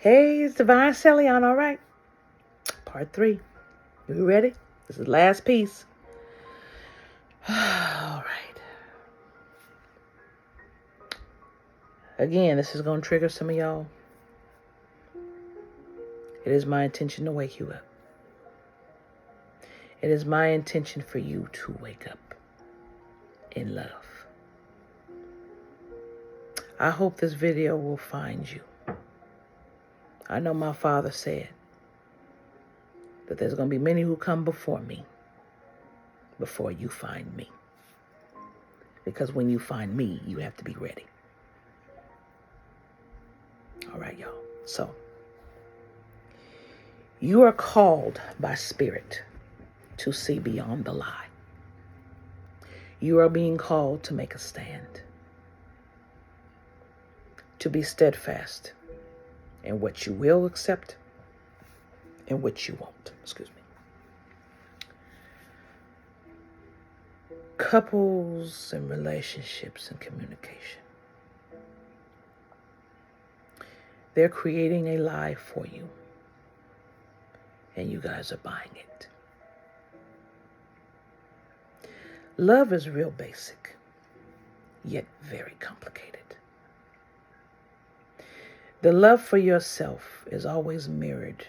Hey, it's Divine Celiane, all right? Part 3. You ready? This is the last piece. All right. Again, this is going to trigger some of y'all. It is my intention to wake you up. It is my intention for you to wake up in love. I hope this video will find you. I know my father said that there's going to be many who come before me before you find me. Because when you find me, you have to be ready. All right, y'all. So, you are called by Spirit to see beyond the lie. You are being called to make a stand. To be steadfast in what you will accept and what you won't. Excuse me. Couples and relationships and communication. They're creating a lie for you. And you guys are buying it. Love is real basic, yet very complicated. The love for yourself is always mirrored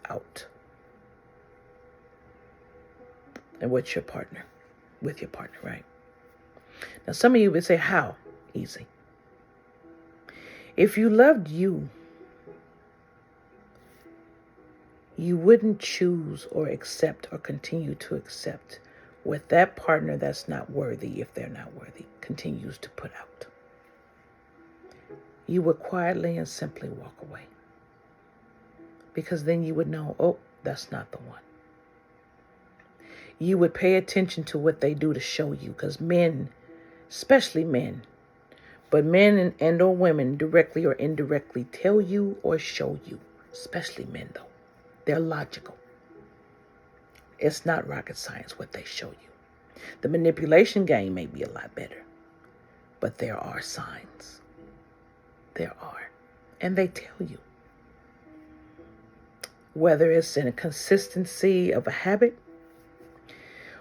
out. And with your partner, right? Now, some of you would say, how? Easy. If you loved you, you wouldn't choose or accept or continue to accept what that partner that's not worthy, if they're not worthy, continues to put out. You would quietly and simply walk away. Because then you would know, oh, that's not the one. You would pay attention to what they do to show you, because men, especially men, but men and or women directly or indirectly tell you or show you, especially men though. They're logical. It's not rocket science what they show you. The manipulation game may be a lot better, but there are signs. There are. And they tell you. Whether it's in a consistency of a habit,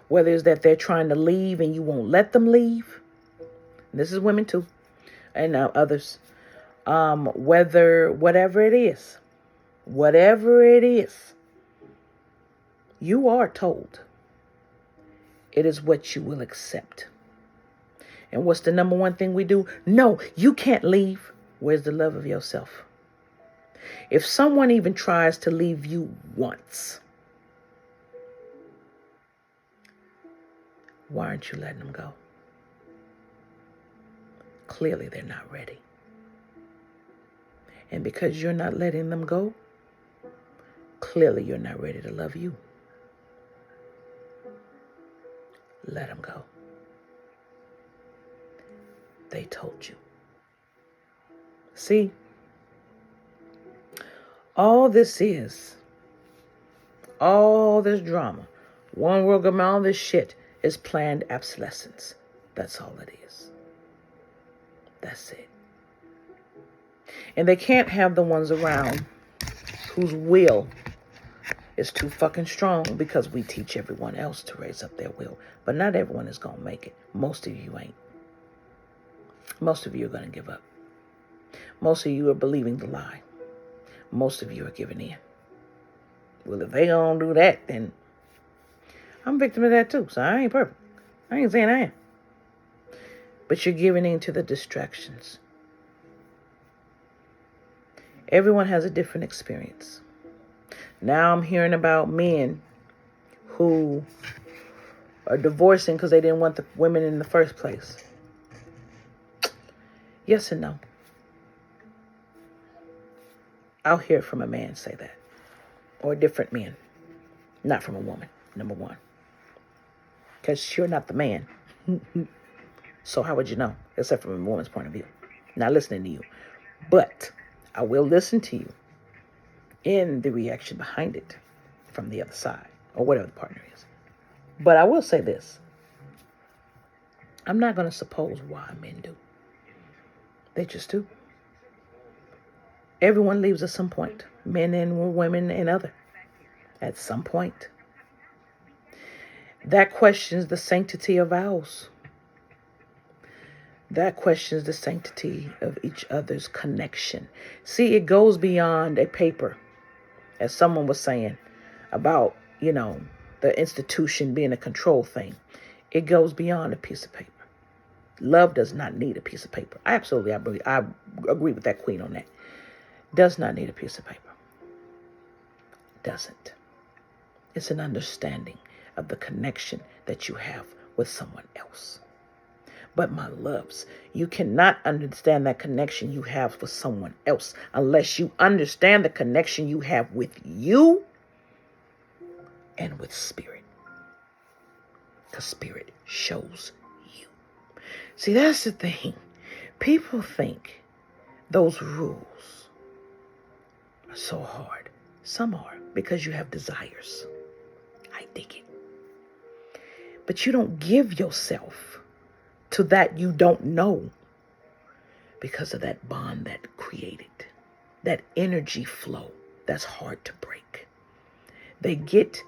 whether it's that they're trying to leave and you won't let them leave. This is women too, and others. Whatever it is, you are told it is what you will accept. And what's the number one thing we do? No, you can't leave. Where's the love of yourself? If someone even tries to leave you once, why aren't you letting them go? Clearly, they're not ready. And because you're not letting them go, clearly you're not ready to love you. Let them go. They told you. See, all this drama, one world government, all this shit is planned obsolescence. That's all it is. That's it. And they can't have the ones around whose will is too fucking strong, because we teach everyone else to raise up their will. But not everyone is going to make it. Most of you ain't. Most of you are going to give up. Most of you are believing the lie. Most of you are giving in. Well, if they don't do that, then I'm a victim of that too. So I ain't perfect. I ain't saying I am. But you're giving in to the distractions. Everyone has a different experience. Now I'm hearing about men who are divorcing because they didn't want the women in the first place. Yes and no. I'll hear from a man say that. Or different men. Not from a woman, number one. Because you're not the man. So how would you know? Except from a woman's point of view. Not listening to you. But I will listen to you in the reaction behind it from the other side. Or whatever the partner is. But I will say this. I'm not going to suppose why men do. They just do. Everyone leaves at some point. Men and women and other. At some point. That questions the sanctity of vows. That questions the sanctity of each other's connection. See, it goes beyond a paper, as someone was saying about, the institution being a control thing. It goes beyond a piece of paper. Love does not need a piece of paper. I agree with that queen on that. Does not need a piece of paper. Doesn't. It's an understanding of the connection that you have with someone else. But my loves, you cannot understand that connection you have with someone else unless you understand the connection you have with you and with spirit. Because spirit shows you. See, that's the thing. People think those rules are so hard. Some are, because you have desires. I dig it. But you don't give yourself to that you don't know because of that bond that created, that energy flow that's hard to break. They get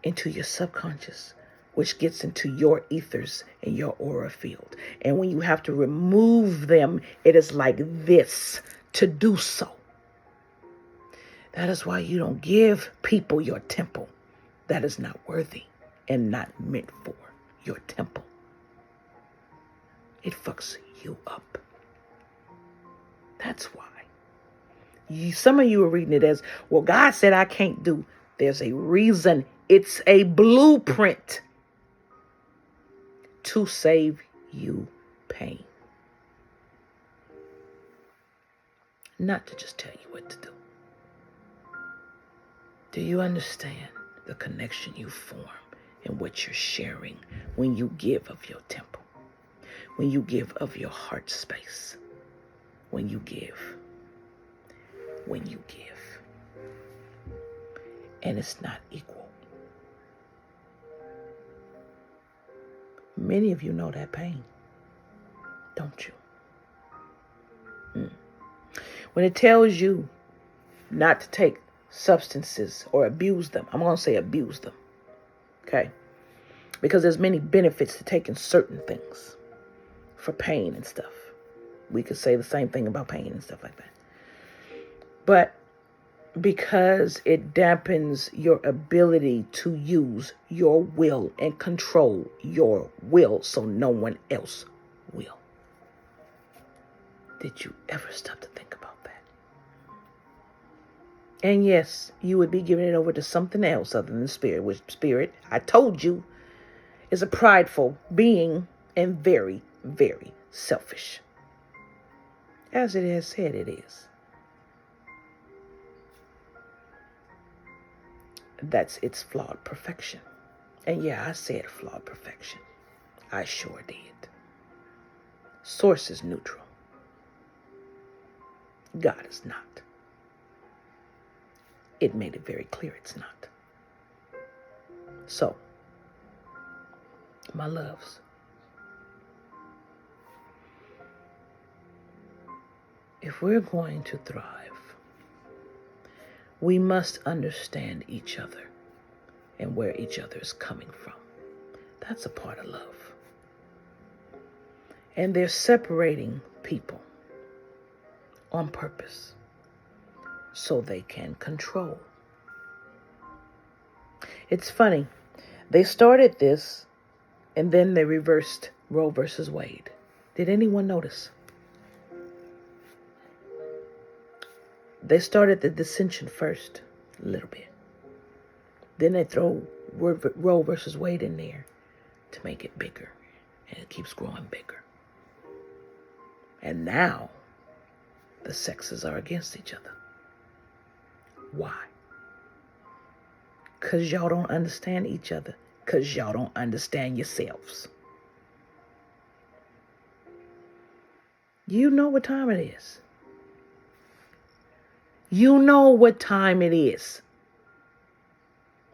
into your subconscious, which gets into your ethers and your aura field. And when you have to remove them, it is like this to do so. That is why you don't give people your temple. That is not worthy and not meant for your temple. It fucks you up. That's why. Some of you are reading it as, well, God said I can't do. There's a reason. It's a blueprint to save you pain. Not to just tell you what to do. Do you understand the connection you form and what you're sharing when you give of your temple? When you give of your heart space? When you give. And it's not equal. Many of you know that pain, don't you? When it tells you not to take substances or abuse them, I'm going to say abuse them, okay? Because there's many benefits to taking certain things for pain and stuff. We could say the same thing about pain and stuff like that. But because it dampens your ability to use your will and control your will so no one else will. Did you ever stop to think about that? And yes, you would be giving it over to something else other than spirit, which spirit, I told you, is a prideful being and very, very selfish. As it has said it is. That's its flawed perfection. And yeah, I said flawed perfection. I sure did. Source is neutral. God is not. It made it very clear it's not. So, my loves, if we're going to thrive, we must understand each other and where each other is coming from. That's a part of love. And they're separating people on purpose so they can control. It's funny. They started this and then they reversed Roe versus Wade. Did anyone notice? They started the dissension first, a little bit. Then they throw Roe versus Wade in there to make it bigger. And it keeps growing bigger. And now, the sexes are against each other. Why? Because y'all don't understand each other. Because y'all don't understand yourselves. You know what time it is. You know what time it is.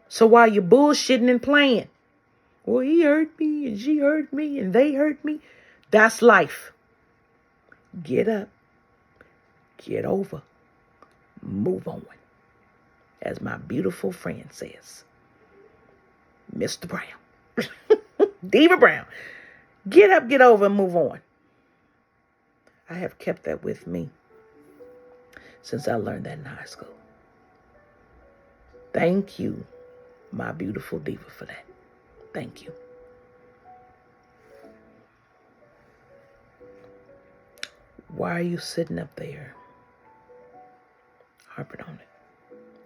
So while you're bullshitting and playing, well, he hurt me and she hurt me and they hurt me. That's life. Get up. Get over. move on. As my beautiful friend says, Mr. Brown, Diva Brown, get up, get over, and move on. I have kept that with me since I learned that in high school. Thank you, my beautiful diva, for that. Thank you. Why are you sitting up there harping on it?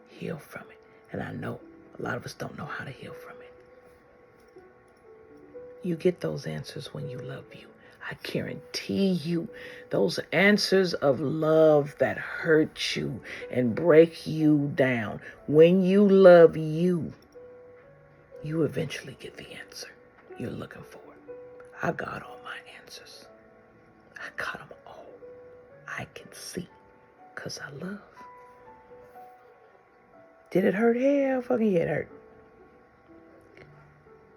Heal from it. And I know a lot of us don't know how to heal from it. You get those answers when you love you. I guarantee you, those answers of love that hurt you and break you down. When you love you, you eventually get the answer you're looking for. I got all my answers. I got them all. I can see because I love. Did it hurt? Hell fucking yeah, it hurt.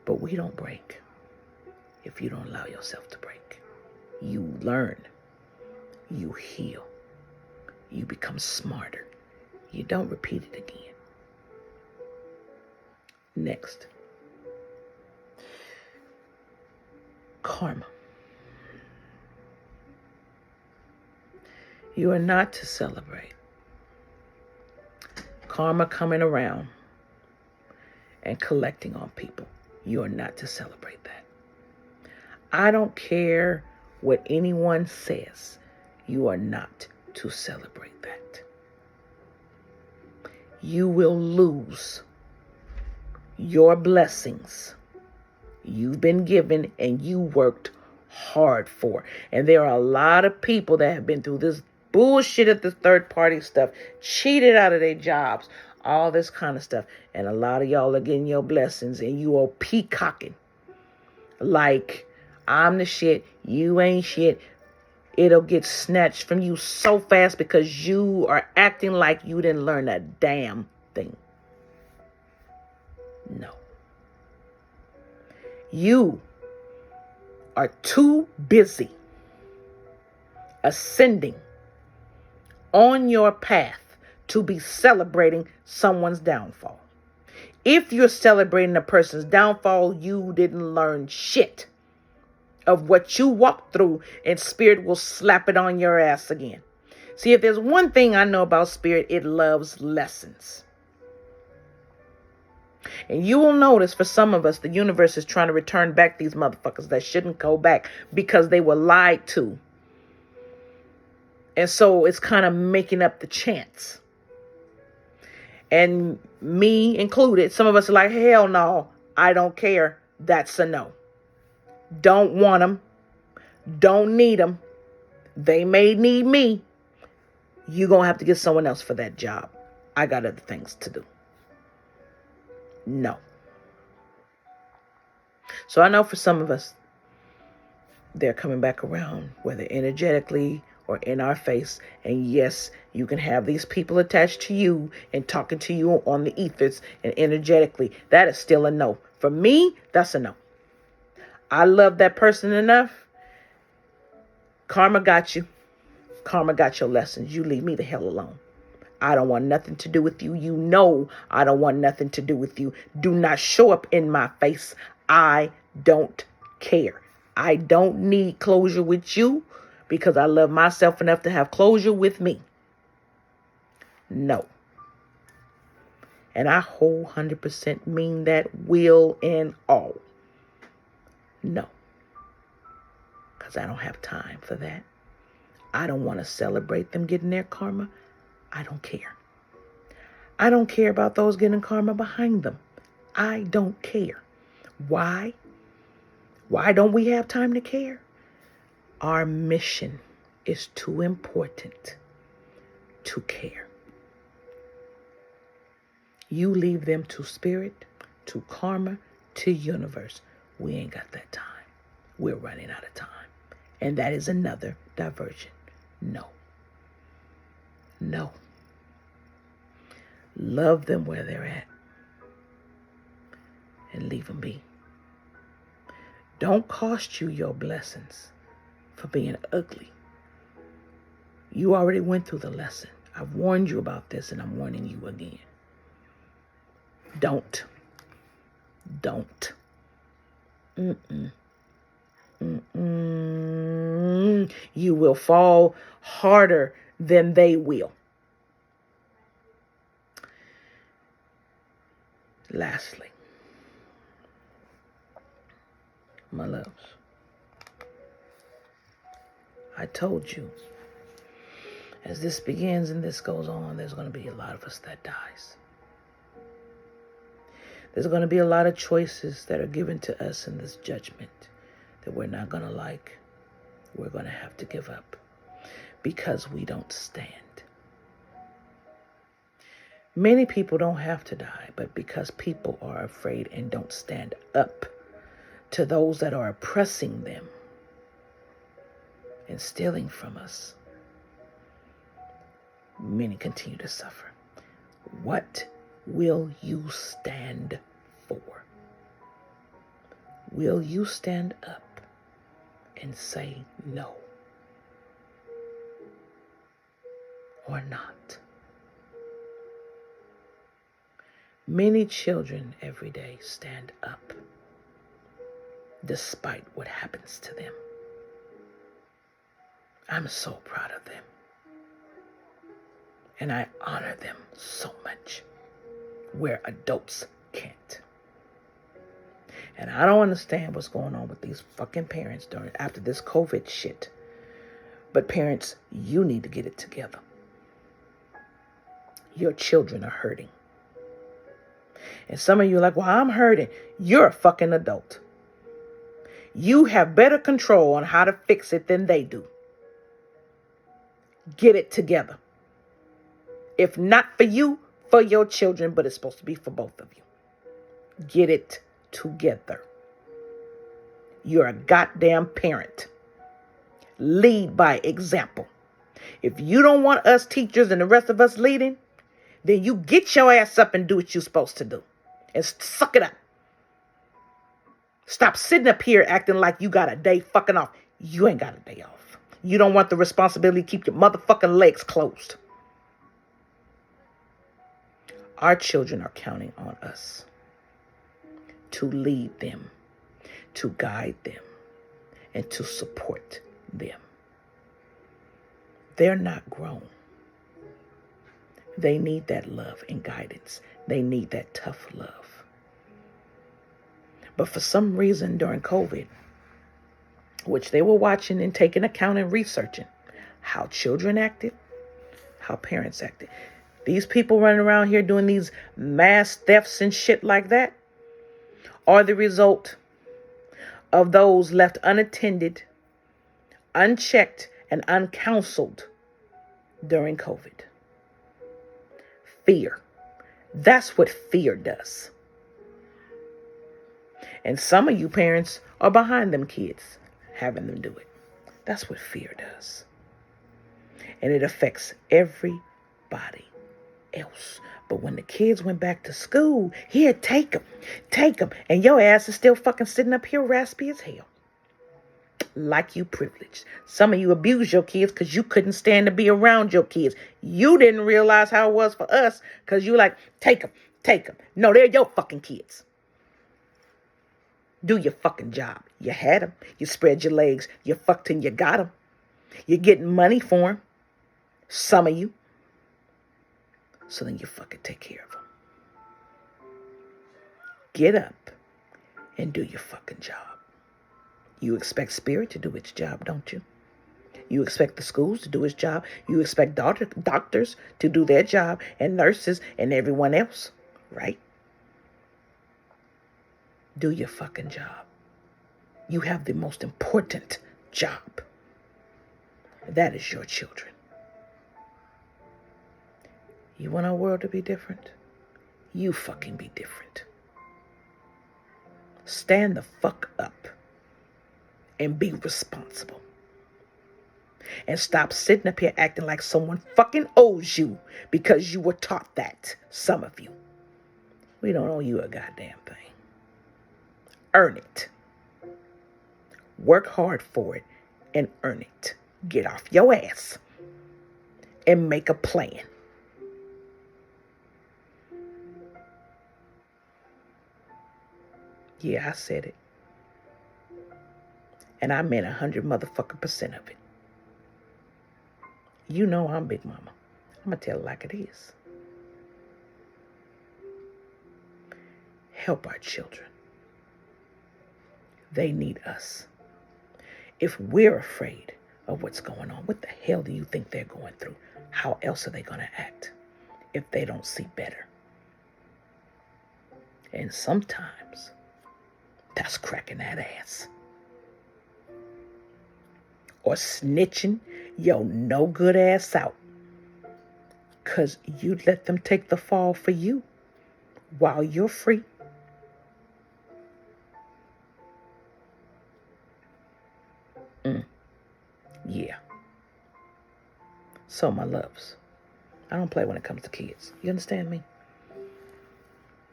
But we don't break if you don't allow yourself to break. You learn. You heal. You become smarter. You don't repeat it again. Next. Karma. You are not to celebrate karma coming around and collecting on people. You are not to celebrate that. I don't care what anyone says. You are not to celebrate that. You will lose your blessings you've been given and you worked hard for. And there are a lot of people that have been through this bullshit at the third party stuff, cheated out of their jobs, all this kind of stuff. And a lot of y'all are getting your blessings and you are peacocking. Like, I'm the shit, you ain't shit. It'll get snatched from you so fast because you are acting like you didn't learn a damn thing. No. You are too busy ascending on your path to be celebrating someone's downfall. If you're celebrating a person's downfall, you didn't learn shit of what you walked through, and spirit will slap it on your ass again. See, if there's one thing I know about spirit, it loves lessons. And you will notice for some of us, the universe is trying to return back these motherfuckers that shouldn't go back because they were lied to. And so it's kind of making up the chance. And me included, some of us are like, hell no, I don't care. That's a no. Don't want them. Don't need them. They may need me. You're going to have to get someone else for that job. I got other things to do. No. So I know for some of us, they're coming back around, whether energetically or in our face. And yes, you can have these people attached to you and talking to you on the ethers and energetically. That is still a no. For me, that's a no. I love that person enough. Karma got you. Karma got your lessons. You leave me the hell alone. I don't want nothing to do with you. You know I don't want nothing to do with you. Do not show up in my face. I don't care. I don't need closure with you because I love myself enough to have closure with me. No. And I whole 100% mean that, will and all. No. Because I don't have time for that. I don't want to celebrate them getting their karma. I don't care. I don't care about those getting karma behind them. I don't care. Why? Why don't we have time to care? Our mission is too important to care. You leave them to spirit, to karma, to universe. We ain't got that time. We're running out of time. And that is another diversion. No. No. Love them where they're at and leave them be. Don't cost you your blessings for being ugly. You already went through the lesson. I've warned you about this, and I'm warning you again. Don't. You will fall harder than they will. Lastly, my loves, I told you, as this begins and this goes on, there's going to be a lot of us that dies. There's going to be a lot of choices that are given to us in this judgment that we're not going to like. We're going to have to give up because we don't stand. Many people don't have to die, but because people are afraid and don't stand up to those that are oppressing them and stealing from us, many continue to suffer. What will you stand for? Will you stand up and say no? Or not? Many children every day stand up despite what happens to them. I'm so proud of them. And I honor them so much where adults can't. And I don't understand what's going on with these fucking parents after this COVID shit. But parents, you need to get it together. Your children are hurting. And some of you are like, well, I'm hurting. You're a fucking adult. You have better control on how to fix it than they do. Get it together. If not for you, for your children, but it's supposed to be for both of you. Get it together. You're a goddamn parent. Lead by example. If you don't want us teachers and the rest of us leading, then you get your ass up and do what you're supposed to do. And suck it up. Stop sitting up here acting like you got a day fucking off. You ain't got a day off. You don't want the responsibility to keep your motherfucking legs closed. Our children are counting on us to lead them, to guide them, and to support them. They're not grown. They need that love and guidance. They need that tough love. But for some reason during COVID, which they were watching and taking account and researching how children acted, how parents acted. These people running around here doing these mass thefts and shit like that are the result of those left unattended, unchecked, and uncounseled during COVID. Fear. That's what fear does. And some of you parents are behind them kids, having them do it. That's what fear does. And it affects everybody else. But when the kids went back to school, here, take them. And your ass is still fucking sitting up here raspy as hell. Like you privileged. Some of you abused your kids because you couldn't stand to be around your kids. You didn't realize how it was for us because you like, take them. No, they're your fucking kids. Do your fucking job. You had them. You spread your legs. You fucked and you got them. You're getting money for them. Some of you. So then you fucking take care of them. Get up and do your fucking job. You expect spirit to do its job, don't you? You expect the schools to do its job. You expect doctors to do their job and nurses and everyone else, right? Do your fucking job. You have the most important job. That is your children. You want our world to be different? You fucking be different. Stand the fuck up and be responsible. And stop sitting up here acting like someone fucking owes you because you were taught that. Some of you. We don't owe you a goddamn thing. Earn it. Work hard for it and earn it. Get off your ass and make a plan. Yeah, I said it. And I meant 100 motherfucking percent of it. You know I'm Big Mama. I'm going to tell it like it is. Help our children. They need us. If we're afraid of what's going on, what the hell do you think they're going through? How else are they going to act if they don't see better? And sometimes that's cracking that ass. Or snitching your no good ass out. Because you let them take the fall for you while you're free. Yeah. So, my loves, I don't play when it comes to kids. You understand me?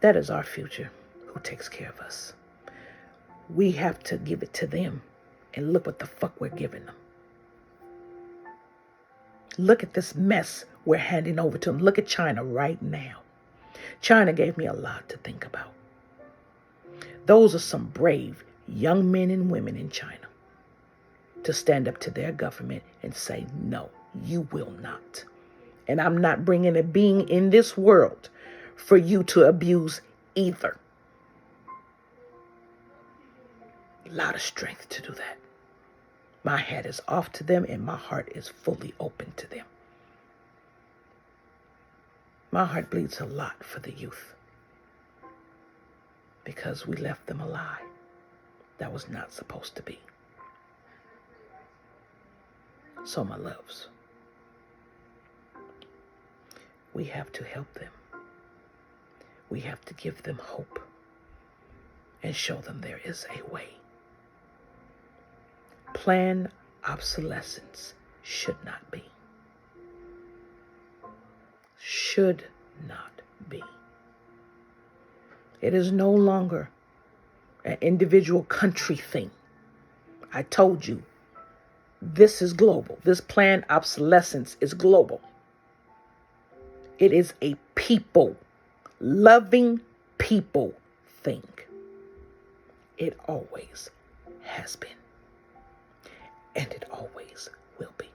That is our future. Who takes care of us? We have to give it to them. And look what the fuck we're giving them. Look at this mess we're handing over to them. Look at China right now. China gave me a lot to think about. Those are some brave young men and women in China to stand up to their government and say, no, you will not. And I'm not bringing a being in this world for you to abuse either. A lot of strength to do that. My hat is off to them and my heart is fully open to them. My heart bleeds a lot for the youth because we left them a lie that was not supposed to be. So, my loves, we have to help them. We have to give them hope and show them there is a way. Planned obsolescence should not be. Should not be. It is no longer an individual country thing. I told you, this is global. This planned obsolescence is global. It is a people, loving people thing. It always has been. And it always will be.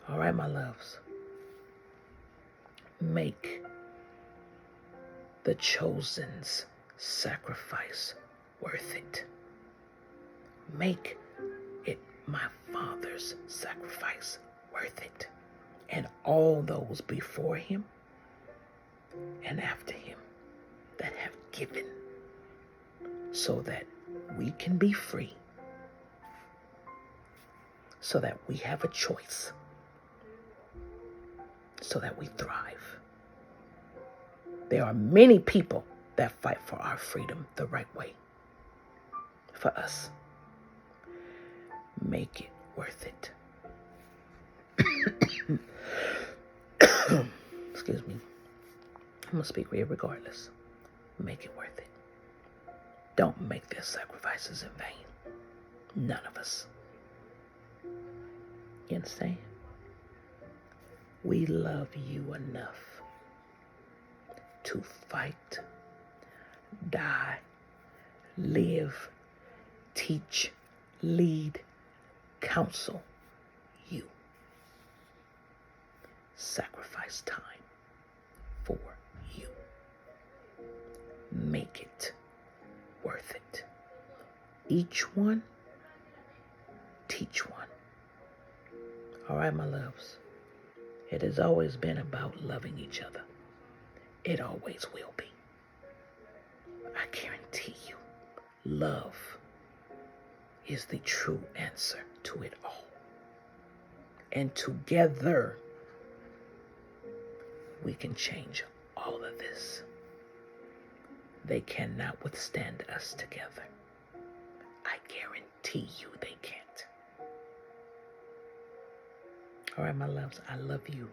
All right, my loves. Make the chosen's sacrifice worth it. Make it my Father's sacrifice worth it. And all those before him and after him that have given so that we can be free. So that we have a choice. So that we thrive. There are many people that fight for our freedom the right way. For us. Make it worth it. Excuse me. I'm going to speak weird regardless. Make it worth it. Don't make their sacrifices in vain. None of us. You understand? We love you enough to fight, die, live, teach, lead, counsel you. Sacrifice time for you. Make it worth it. Each one, teach one. All right, my loves. It has always been about loving each other. It always will be. I guarantee you, love is the true answer to it all. And together, we can change all of this. They cannot withstand us together. I guarantee you they can't. All right, my loves, I love you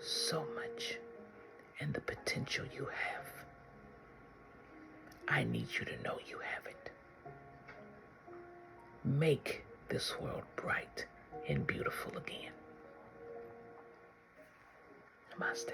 so much and the potential you have. I need you to know you have it. Make this world bright and beautiful again. Namaste.